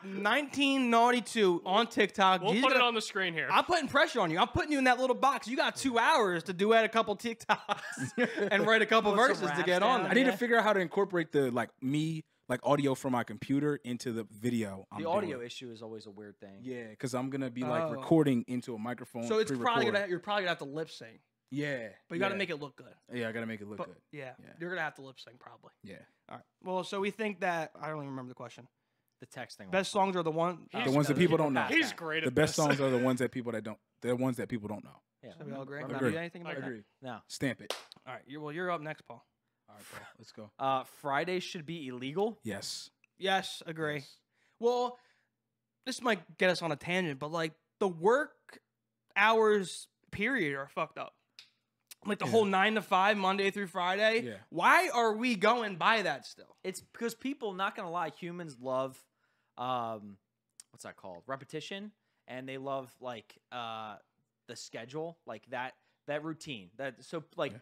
1992 on TikTok. We'll put it on the screen here. I'm putting pressure on you. I'm putting you in that little box. You got 2 hours to duet a couple TikToks and write a couple verses to get on there. I need to figure out how to incorporate the audio from my computer into the video. The audio issue is always a weird thing. Yeah, because I'm gonna be like recording into a microphone. So it's you're probably gonna have to lip sync. Yeah, but you got to make it look good. Yeah, I got to make it look good. Yeah, you're gonna have to lip sync probably. Yeah. All right. Well, so we think that I don't even remember the question. The texting. Best songs are the one. The ones that people don't know. He's great. The best songs are the ones that people that don't. The ones that people don't know. Yeah, So we all agree. Agree. Do anything about Agree. that? No. Stamp it. All right. You're up next, Paul. All right, Paul. Let's go. Fridays should be illegal. Yes. Yes, agree. Yes. Well, this might get us on a tangent, but like the work hours period are fucked up. Like the whole 9 to 5, Monday through Friday. Yeah. Why are we going by that still? It's because people, not gonna lie, humans love, what's that called? Repetition, and they love like the schedule, like that routine.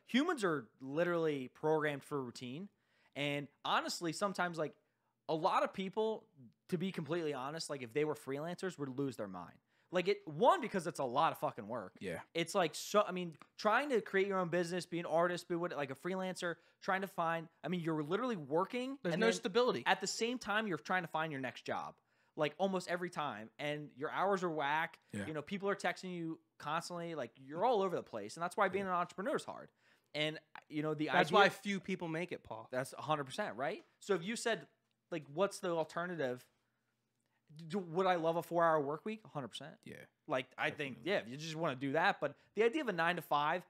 Humans are literally programmed for routine, and honestly, sometimes like a lot of people, to be completely honest, like if they were freelancers, would lose their mind. Like because it's a lot of fucking work. Yeah. It's like, trying to create your own business, be an artist, be like a freelancer, trying to find, you're literally working. There's no stability. At the same time, you're trying to find your next job, like almost every time. And your hours are whack. Yeah. You know, people are texting you constantly. Like you're all over the place. And that's why being an entrepreneur is hard. And That's why few people make it, Paul. That's 100%, right? So if you said, like, what's the alternative? Would I love a 4-hour work week? 100%. Yeah. Like, I think, if you just want to do that. But the idea of a 9 to 5,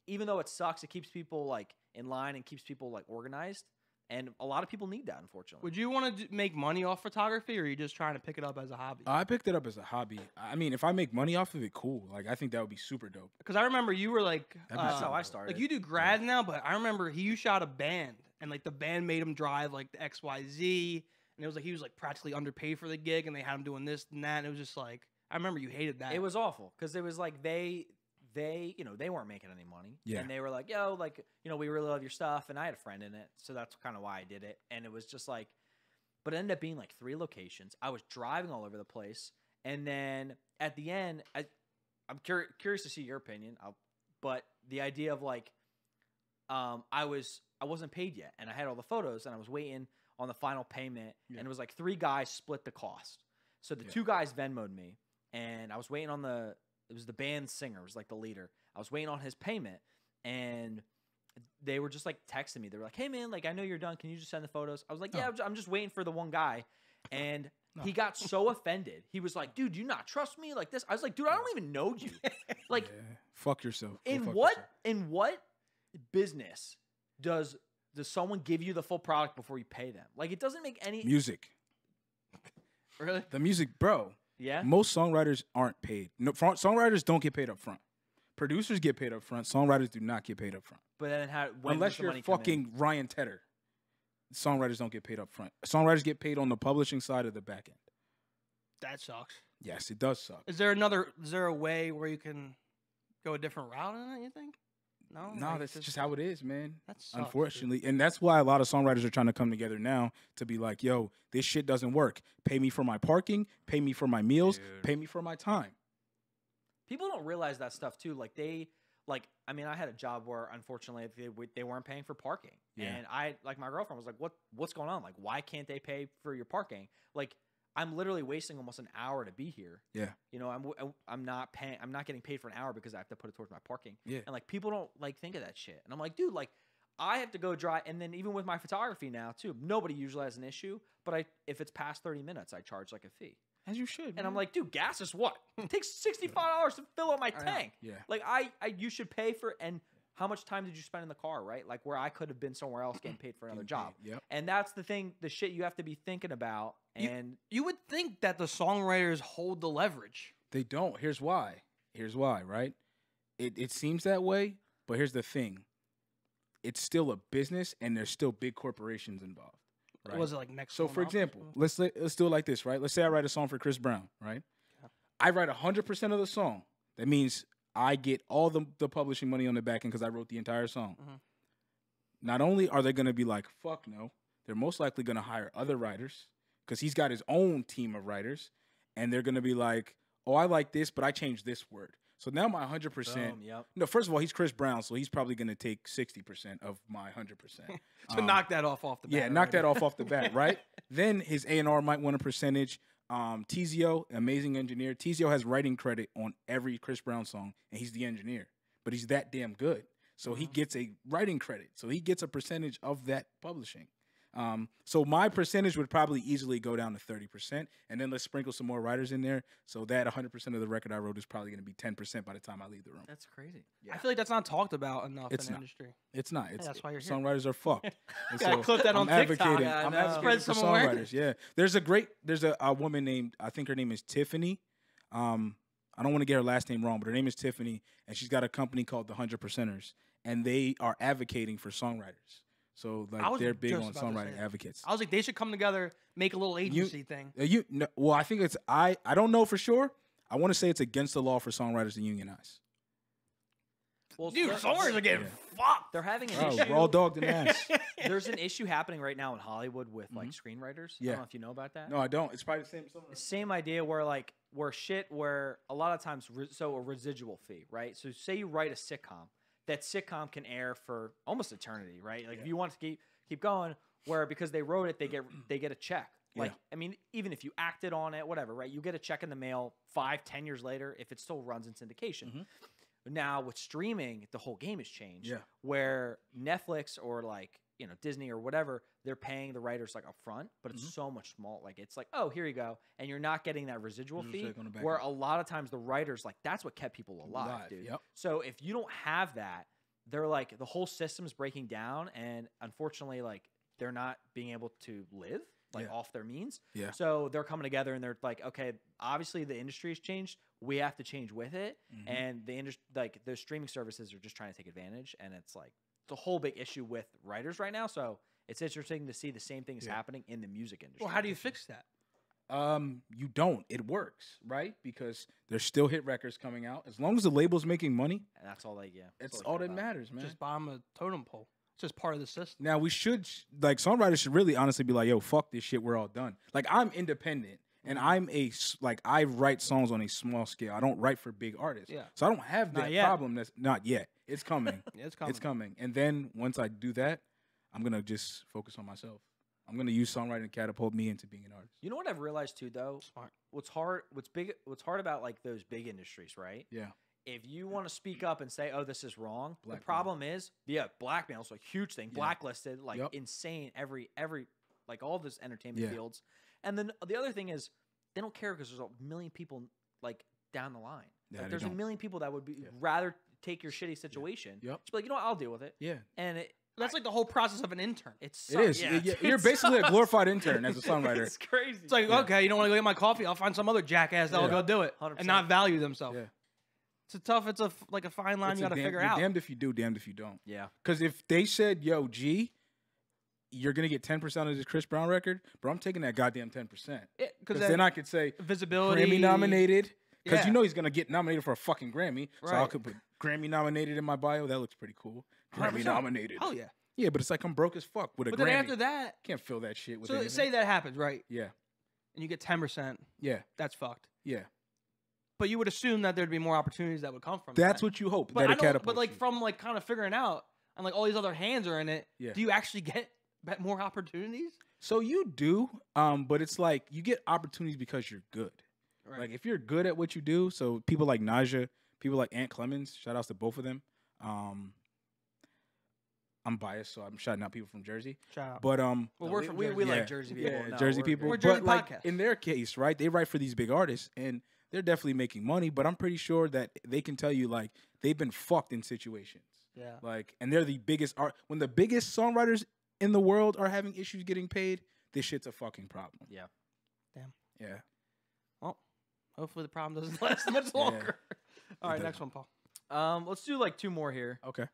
even though it sucks, it keeps people, like, in line and keeps people, like, organized. And a lot of people need that, unfortunately. Would you want to make money off photography, or are you just trying to pick it up as a hobby? I picked it up as a hobby. I mean, if I make money off of it, cool. Like, I think that would be super dope. Because I remember you were like, that's how I started. Like, you do grad now, but I remember you shot a band, and, like, the band made him drive, like, the XYZ. And it was like he was like practically underpaid for the gig, and they had him doing this and that. And it was just like, I remember you hated that. It was awful because it was like they weren't making any money. Yeah. And they were like, yo, like, we really love your stuff. And I had a friend in it. So that's kind of why I did it. And it was just like, but it ended up being like 3 locations. I was driving all over the place. And then at the end, I'm curious to see your opinion. But the idea of like, I wasn't paid yet. And I had all the photos, and I was waiting on the final payment, and it was like 3 guys split the cost. So the 2 guys Venmo'd me, and I was waiting on it was the band singer, it was like the leader. I was waiting on his payment, and they were just like texting me. They were like, hey man, like I know you're done. Can you just send the photos? I was like, yeah, I'm just waiting for the one guy. And he got so offended. He was like, dude, do you not trust me like this? I was like, dude, I don't even know you. Like, fuck yourself. In what business does someone give you the full product before you pay them? Like, it doesn't make any... Music. Really? The music, bro. Yeah? Most songwriters aren't paid. No, songwriters don't get paid up front. Producers get paid up front. Songwriters do not get paid up front. But then unless you're fucking Ryan Tedder, songwriters don't get paid up front. Songwriters get paid on the publishing side of the back end. That sucks. Yes, it does suck. Is there a way where you can go a different route in it, you think? No, like, that's just how it is, man. That sucks, unfortunately. Dude. And that's why a lot of songwriters are trying to come together now to be like, yo, this shit doesn't work. Pay me for my parking, pay me for my meals, pay me for my time. People don't realize that stuff too. Like I had a job where unfortunately they weren't paying for parking. Yeah. And my girlfriend was like, what's going on? Like, why can't they pay for your parking? Like, I'm literally wasting almost an hour to be here. Yeah. I'm not getting paid for an hour because I have to put it towards my parking. Yeah. And like people don't like think of that shit. And I'm like, dude, like I have to go drive. And then even with my photography now too, nobody usually has an issue. But if it's past 30 minutes, I charge like a fee. As you should. And man. I'm like, dude, gas is what? It takes $65 to fill up my tank. Yeah. Like you should pay for. And how much time did you spend in the car, right? Like where I could have been somewhere else getting paid for another job. Yep. And that's the thing, the shit you have to be thinking about. And you would think that the songwriters hold the leverage. They don't. Here's why, right? It seems that way, but here's the thing. It's still a business, and there's still big corporations involved. Right? Was it like next? So, for example, let's do it like this, right? Let's say I write a song for Chris Brown, right? Yeah. I write 100% of the song. That means I get all the publishing money on the back end because I wrote the entire song. Mm-hmm. Not only are they going to be like, fuck no, they're most likely going to hire other writers because he's got his own team of writers, and they're going to be like, oh, I like this, but I changed this word. So now my 100%. Boom, yep. No, first of all, he's Chris Brown, so he's probably going to take 60% of my 100%. To knock that off the bat. Yeah, knock that off the bat, right? Then his A&R might want a percentage. Tizio, amazing engineer. Tizio has writing credit on every Chris Brown song, and he's the engineer. But he's that damn good. So he gets a writing credit. So he gets a percentage of that publishing. So my percentage would probably easily go down to 30%, and then let's sprinkle some more writers in there. So that 100% of the record I wrote is probably going to be 10% by the time I leave the room. That's crazy. I feel like that's not talked about enough It's in the not. industry. It's not. It's, that's why you're here. Songwriters are fucked. And Gotta clip that on I'm TikTok. advocating. Yeah, I'm I know. advocating Spread for some awareness. songwriters. Yeah, there's a woman named, I think her name is Tiffany. I don't want to get her last name wrong, but her name is Tiffany, and she's got a company called the 100%ers, and they are advocating for songwriters. So like they're big on songwriting advocates. I was like, they should come together, make a little agency thing. Well, I think it's I don't know for sure. I want to say it's against the law for songwriters to unionize. Well, Dude, songwriters are getting fucked. They're having an Oh, issue. raw dogged in ass. There's an issue happening right now in Hollywood with like screenwriters. I Yeah. don't know if you know about that. No, I don't. It's probably the same. Same idea where where a lot of times a residual fee, right? So say you write a sitcom, that sitcom can air for almost eternity, right? Like if you want to keep going, where because they wrote it, they get a check. Like I mean, even if you acted on it, whatever, right? You get a check in the mail 5-10 years later if it still runs in syndication. Now with streaming, the whole game has changed. Yeah. Where Netflix or Disney or whatever, they're paying the writers like up front, but it's so much small. Like it's like, oh, here you go. And you're not getting that residual fee where a lot of times the writers, like that's what kept people alive, dude. Yep. So if you don't have that, they're like the whole system's breaking down, and unfortunately, like they're not being able to live off their means. Yeah. So they're coming together and they're like, okay, obviously the industry has changed. We have to change with it. And the industry, like the streaming services are just trying to take advantage. And it's like, it's a whole big issue with writers right now. So it's interesting to see the same thing is happening in the music industry. Well, how do you fix that? You don't. It works, right? Because there's still hit records coming out. As long as the label's making money, and that's all it's all that matters, man. Just bomb a totem pole. It's just part of the system. Now we should songwriters should really honestly be like, yo, fuck this shit. We're all done. Like I'm independent, and I write songs on a small scale. I don't write for big artists. Yeah. So I don't have that problem. That's not yet. It's coming. It's coming. It's coming. And then once I do that, I'm gonna just focus on myself. I'm gonna use songwriting to catapult me into being an artist. You know what I've realized too, though? Smart. What's hard about like those big industries, right? Yeah. If you want to speak up and say, "Oh, this is wrong," Blackmail. the problem is, blackmail is a huge thing. Blacklisted, like insane. Every like all this entertainment fields. And then the other thing is, they don't care because there's a million people like down the line. Yeah, like, there's a million people that would rather take your shitty situation. Yep. Just be like, you know what, I'll deal with it. Yeah. And that's like the whole process of an intern. It is. You're basically a glorified intern as a songwriter. It's crazy. It's like, okay, you don't want to go get my coffee? I'll find some other jackass that'll go do it 100%. and not value themselves. Yeah. It's a fine line you got to figure out. Damned if you do, damned if you don't. Yeah. Because if they said, yo, G, you're going to get 10% of this Chris Brown record, bro, I'm taking that goddamn 10%. Because then I could say, visibility. Grammy nominated. Because you know he's going to get nominated for a fucking Grammy. Right. So I could put Grammy nominated in my bio. That looks pretty cool. Grammy 100%. nominated. Oh, yeah. Yeah, but it's like I'm broke as fuck with a Grammy. But then after that, Can't fill that shit with so anything. say that happens, right? Yeah. And you get 10%. Yeah. That's fucked. Yeah. But you would assume that there'd be more opportunities that would come from That's that. what you hope. But that I it don't, catapults but like you. from like kind of figuring out and like all these other hands are in it. Yeah. Do you actually get more opportunities? So you do, but it's like you get opportunities because you're good. Right. Like if you're good at what you do, so people like Naja, people like Ant Clemens, shout outs to both of them. I'm biased, so I'm shouting out people from Jersey. Shout out. But Well, we're from Jersey. We like Jersey people. Yeah, No, Jersey people. we're Jersey but like podcast. in their case, right? They write for these big artists, and they're definitely making money. But I'm pretty sure that they can tell you like they've been fucked in situations. Yeah. Like, and they're the biggest art. When the biggest songwriters in the world are having issues getting paid, this shit's a fucking problem. Yeah. Damn. Yeah. Well, hopefully the problem doesn't last much longer. All right, next one, Paul. Let's do like two more here. Okay.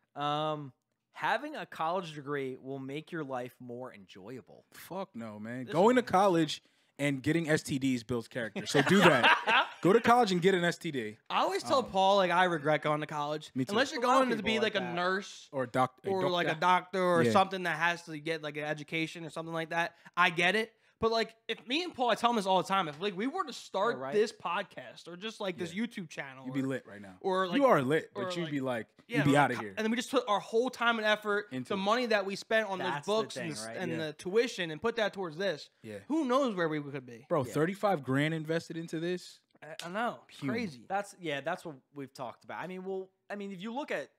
Having a college degree will make your life more enjoyable. Fuck no, man. Going to college and getting STDs builds character. So do that. Go to college and get an STD. I always tell Paul like I regret going to college. Me too. Unless you're A lot of going to be people like like a that. nurse Or doctor. or like a doctor or Yeah. something that has to get like an education or something like that. I get it. But like if me and Paul, I tell him this all the time. If like we were to start Yeah, right. this podcast or just like this YouTube channel, You'd be lit right now. or like you are lit, or but you'd like- be like, yeah, you'd be like, out of here. And then we just put our whole time and effort, Into the it. money that we spent on That's those the books thing, and, right? and Yeah. the tuition and put that towards this. Yeah. Who knows where we could be? Bro, Yeah. 35 grand invested into this. I know. Human. Crazy. That's what we've talked about. I mean, if you look at,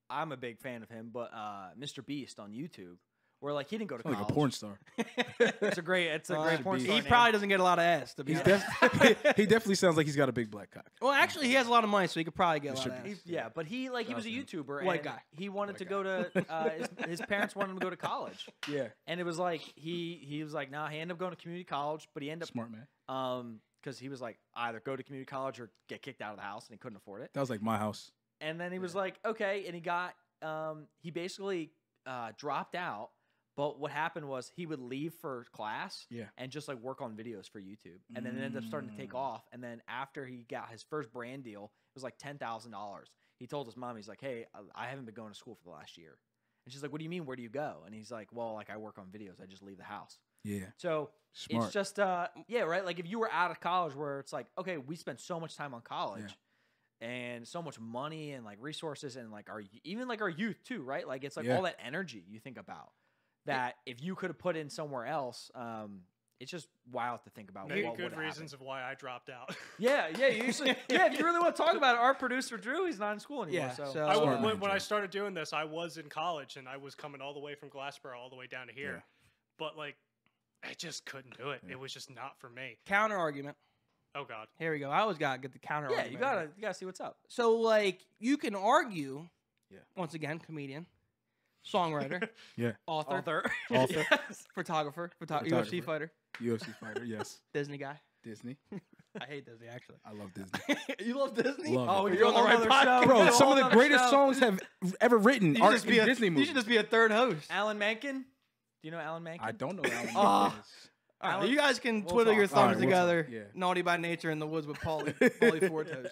I'm a big fan of him, but Mr. Beast on YouTube, where like he didn't go to college. Like a porn star. It's a great porn star. He probably doesn't get a lot of ass. To be honest. He definitely sounds like he's got a big black cock. Well, actually, he has a lot of money, so he could probably get a lot of ass. Yeah, but he was a YouTuber. White and guy. He wanted to go to his parents wanted him to go to college. Yeah. And it was like he was like, nah. He ended up going to community college, but he ended up Smart man. because he was like either go to community college or get kicked out of the house, and he couldn't afford it. That was like my house. And then he was like, okay, and he got he basically dropped out. But what happened was he would leave for class and just like work on videos for YouTube. And then it ended up starting to take off. And then after he got his first brand deal, it was like $10,000. He told his mom, he's like, hey, I haven't been going to school for the last year. And she's like, what do you mean? Where do you go? And he's like, well, like I work on videos. I just leave the house. Yeah. So Smart. it's just, right? Like if you were out of college where it's like, okay, we spent so much time on college. And so much money and like resources and like our youth too, right? Like it's like all that energy you think about. That if you could have put in somewhere else, it's just wild to think about. Many good reasons of why I dropped out. Yeah. Usually, if you really want to talk about it, our producer Drew, he's not in school anymore. Yeah, so when I started doing this, I was in college and I was coming all the way from Glassboro all the way down to here, but like, I just couldn't do it. It was just not for me. Counter argument. Oh God. Here we go. I always gotta get the counter argument. You gotta see what's up. So like you can argue. Once again, comedian. Songwriter, author, yes. photographer, UFC fighter, yes. Disney guy. Disney. I hate Disney actually. I love Disney. You love Disney? Love you're on the right podcast, bro. Some of the greatest songs have ever written are in Disney movies. You should just be a third host. Alan Menken. Do you know Alan Menken? I don't know Alan Menken. All right, you guys can twiddle your thumbs together. Naughty by Nature in the Woods with Paulie Fortos.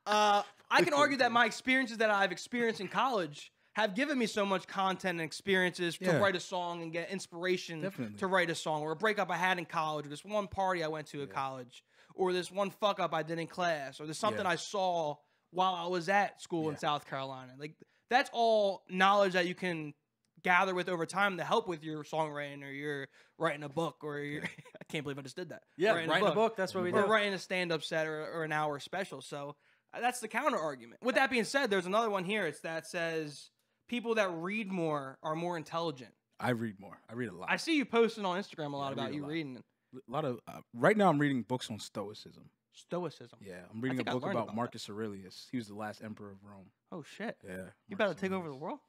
I can argue that my experiences that I've experienced in college have given me so much content and experiences to write a song and get inspiration to write a song, or a breakup I had in college, or this one party I went to at college, or this one fuck up I did in class, or there's something I saw while I was at school in South Carolina. Like that's all knowledge that you can gather with over time to help with your songwriting, or you're writing a book, or you're I can't believe I just did that. Yeah, writing a book. That's what we do. Or writing a stand-up set or an hour special. So that's the counter argument. With that being said, there's another one here. It's that says people that read more are more intelligent. I read more. I read a lot. I see you posting on Instagram a lot about you reading. A lot of right now I'm reading books on Stoicism. Stoicism. Yeah, I'm reading a book about Marcus Aurelius. He was the last emperor of Rome. Oh shit. Yeah. You about to take over the world?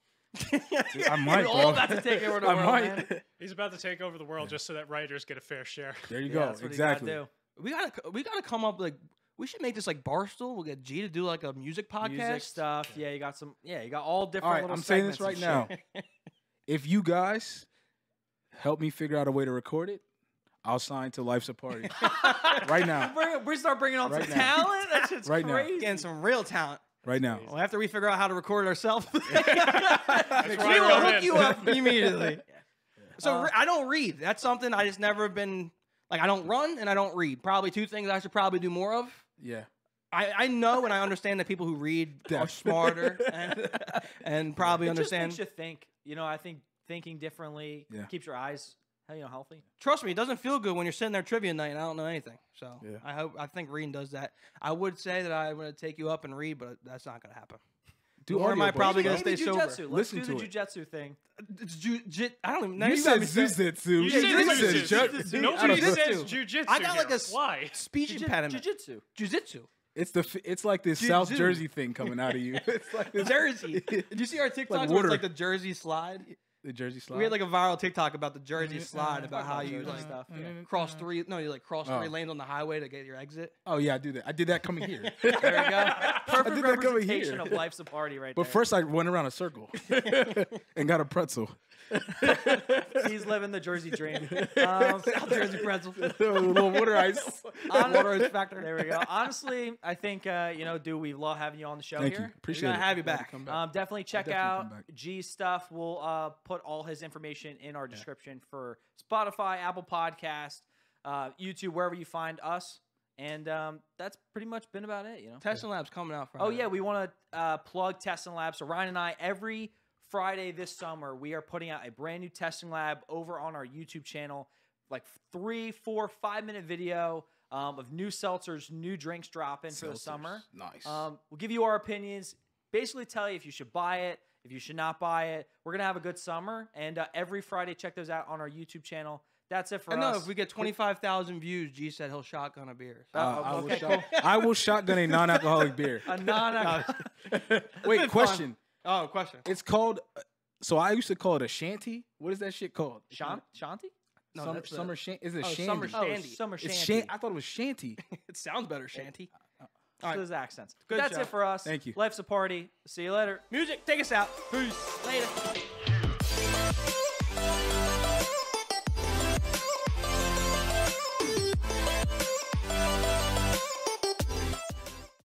Dude, I might, bro. We're all about to take over the world, man. He's about to take over the world just so that writers get a fair share. There you go. That's what exactly. You gotta do. We gotta come up like we should make this like Barstool. We'll get G to do like a music podcast. Music stuff. Yeah, you got some. Yeah, you got all different. All right, little I'm saying this right now. If you guys help me figure out a way to record it, I'll sign to Life's a Party right now. We start bringing on some talent. That's just Right now. crazy. Getting some real talent. Right now. Well, after we figure out how to record it ourselves, we where I will come hook in. you up immediately. So I don't read. That's something I just never been like. I don't run and I don't read. Probably two things I should probably do more of. Yeah. I know and I understand that people who read are smarter and probably understand. Just makes you think. You know, I think thinking differently keeps your eyes, healthy. Trust me, it doesn't feel good when you're sitting there trivia night and I don't know anything. So I think reading does that. I would say that I'm going to take you up and read, but that's not going to happen. Or am I probably going to stay sober? Let's Listen do to the it. jiu-jitsu thing. It's I don't even know. You said Jiu-jitsu. You said Jiu-jitsu. Nobody says Jiu-jitsu. I got like here. a Why? speech impediment. Jiu-jitsu. Jiu-jitsu. It's like this South Jersey thing coming out of you. It's like this, Jersey. Did you see our TikTok Like where water. it's like the Jersey slide? the Jersey slide. We had like a viral TikTok about the Jersey slide, about how you Jersey like stuff. cross three three lanes on the highway to get your exit. Oh yeah, I do that. I did that coming here. There you go. Perfect did that coming representation here. of Life's a Party right But there. first I went around a circle and got a pretzel. He's living the Jersey dream. South Jersey pretzel. A little water ice. Water ice factor. There we go. Honestly, I think dude, we love having you on the show Thank here. you. Appreciate it. Gotta have you Glad to back. come back. Definitely check definitely out come back. G's stuff. We'll put all his information in our description for Spotify, Apple Podcast, YouTube, wherever you find us. And that's pretty much been about it. Testing Lab's coming out Friday. Oh yeah, we want to plug Testing Lab. So Ryan and I, every Friday this summer, we are putting out a brand new Testing Lab over on our YouTube channel, like 3, 4, 5-minute video of new seltzers, new drinks dropping for the summer. Nice. We'll give you our opinions, basically tell you if you should buy it, if you should not buy it. We're going to have a good summer. And every Friday, check those out on our YouTube channel. That's it for us. No, if we get 25,000 views, G said he'll shotgun a beer. So. I will shotgun a non-alcoholic beer. A non-alcoholic. Wait, question. Oh, question. It's called. So I used to call it a shanty. What is that shit called? Shanty? No, summer shanty. Is it shanty? Summer shanty. Summer It's shanty. I thought it was shanty. It sounds better, shanty. All right. Those accents. Good That's job. it for us. Thank you. Life's a party. See you later. Music, take us out. Peace. Later.